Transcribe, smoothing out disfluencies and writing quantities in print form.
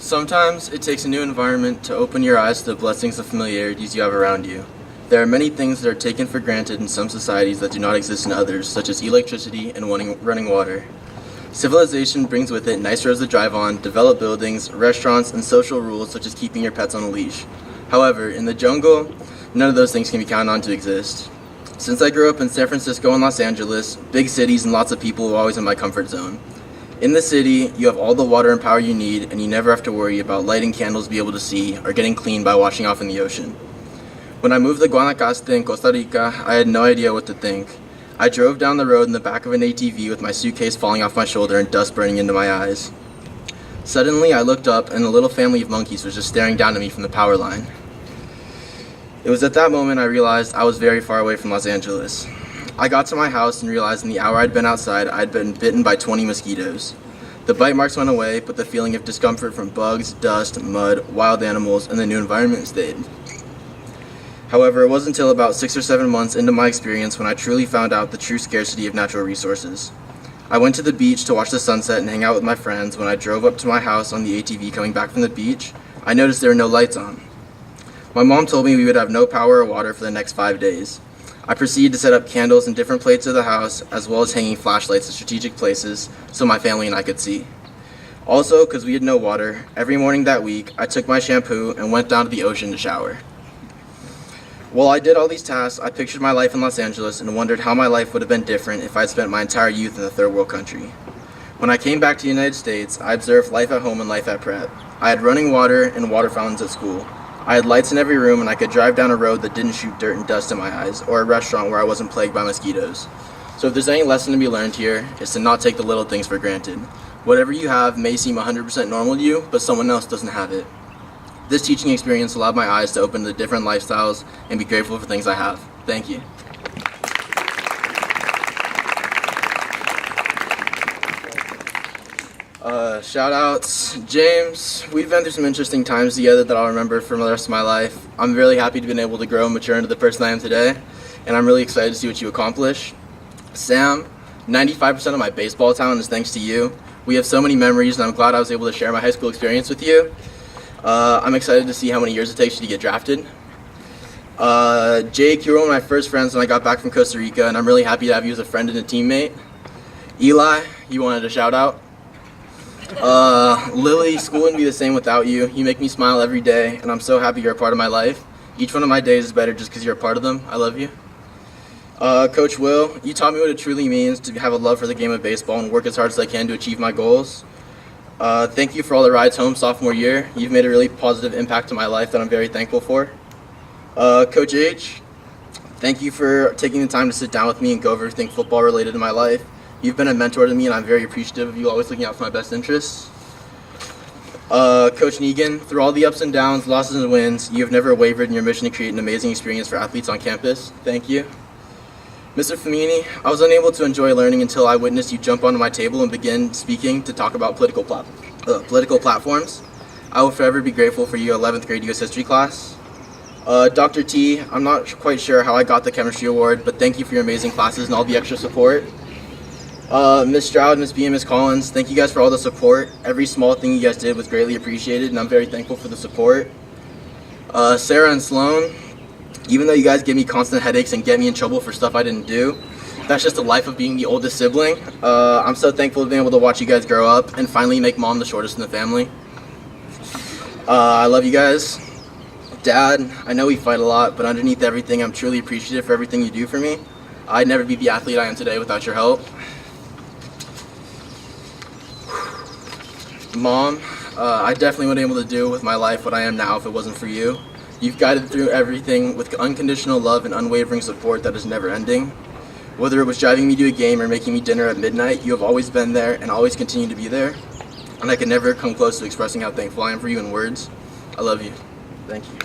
Sometimes it takes a new environment to open your eyes to the blessings of familiarities you have around you. There are many things that are taken for granted in some societies that do not exist in others, such as electricity and running water. Civilization brings with it nice roads to drive on, developed buildings, restaurants, and social rules such as keeping your pets on a leash. However, in the jungle, none of those things can be counted on to exist. Since I grew up in San Francisco and Los Angeles, big cities and lots of people were always in my comfort zone. In the city, you have all the water and power you need, and you never have to worry about lighting candles to be able to see or getting clean by washing off in the ocean. When I moved to Guanacaste in Costa Rica, I had no idea what to think. I drove down the road in the back of an ATV with my suitcase falling off my shoulder and dust burning into my eyes. Suddenly, I looked up and a little family of monkeys was just staring down at me from the power line. It was at that moment I realized I was very far away from Los Angeles. I got to my house and realized in the hour I'd been outside, I'd been bitten by 20 mosquitoes. The bite marks went away, but the feeling of discomfort from bugs, dust, mud, wild animals, and the new environment stayed. However, it wasn't until about 6 or 7 months into my experience when I truly found out the true scarcity of natural resources. I went to the beach to watch the sunset and hang out with my friends. When I drove up to my house on the ATV coming back from the beach, I noticed there were no lights on. My mom told me we would have no power or water for the next 5 days. I proceeded to set up candles in different places of the house, as well as hanging flashlights in strategic places so my family and I could see. Also, because we had no water, every morning that week, I took my shampoo and went down to the ocean to shower. While I did all these tasks, I pictured my life in Los Angeles and wondered how my life would have been different if I'd spent my entire youth in a third world country. When I came back to the United States, I observed life at home and life at prep. I had running water and water fountains at school. I had lights in every room, and I could drive down a road that didn't shoot dirt and dust in my eyes, or a restaurant where I wasn't plagued by mosquitoes. So if there's any lesson to be learned here, it's to not take the little things for granted. Whatever you have may seem 100% normal to you, but someone else doesn't have it. This teaching experience allowed my eyes to open to different lifestyles and be grateful for things I have. Thank you. Shout outs, James. We've been through some interesting times together that I'll remember for the rest of my life. I'm really happy to have been able to grow and mature into the person I am today, and I'm really excited to see what you accomplish. Sam, 95% of my baseball talent is thanks to you. We have so many memories, and I'm glad I was able to share my high school experience with you. I'm excited to see how many years it takes you to get drafted. Jake, you were one of my first friends when I got back from Costa Rica, and I'm really happy to have you as a friend and a teammate. Eli, you wanted a shout out? Lily, school wouldn't be the same without you. You make me smile every day, and I'm so happy you're a part of my life. Each one of my days is better just because you're a part of them. I love you. Coach Will, you taught me what it truly means to have a love for the game of baseball and work as hard as I can to achieve my goals. Thank you for all the rides home sophomore year. You've made a really positive impact on my life that I'm very thankful for. Coach H, thank you for taking the time to sit down with me and go over everything football related in my life. You've been a mentor to me, and I'm very appreciative of you always looking out for my best interests. Coach Negan, through all the ups and downs, losses and wins, you have never wavered in your mission to create an amazing experience for athletes on campus. Thank you. Mr. Famini, I was unable to enjoy learning until I witnessed you jump onto my table and begin speaking to talk about political platforms. I will forever be grateful for your 11th grade US history class. Dr. T, I'm not quite sure how I got the chemistry award, but thank you for your amazing classes and all the extra support. Ms. Stroud, Ms. B, and Ms. Collins, thank you guys for all the support. Every small thing you guys did was greatly appreciated, and I'm very thankful for the support. Sarah and Sloan, even though you guys give me constant headaches and get me in trouble for stuff I didn't do, that's just the life of being the oldest sibling. I'm so thankful to be able to watch you guys grow up and finally make mom the shortest in the family. I love you guys. Dad, I know we fight a lot, but underneath everything, I'm truly appreciative for everything you do for me. I'd never be the athlete I am today without your help. Mom, I definitely wouldn't be able to do with my life what I am now if it wasn't for you. You've guided through everything with unconditional love and unwavering support that is never ending. Whether it was driving me to a game or making me dinner at midnight, you have always been there and always continue to be there. And I can never come close to expressing how thankful I am for you in words. I love you. Thank you.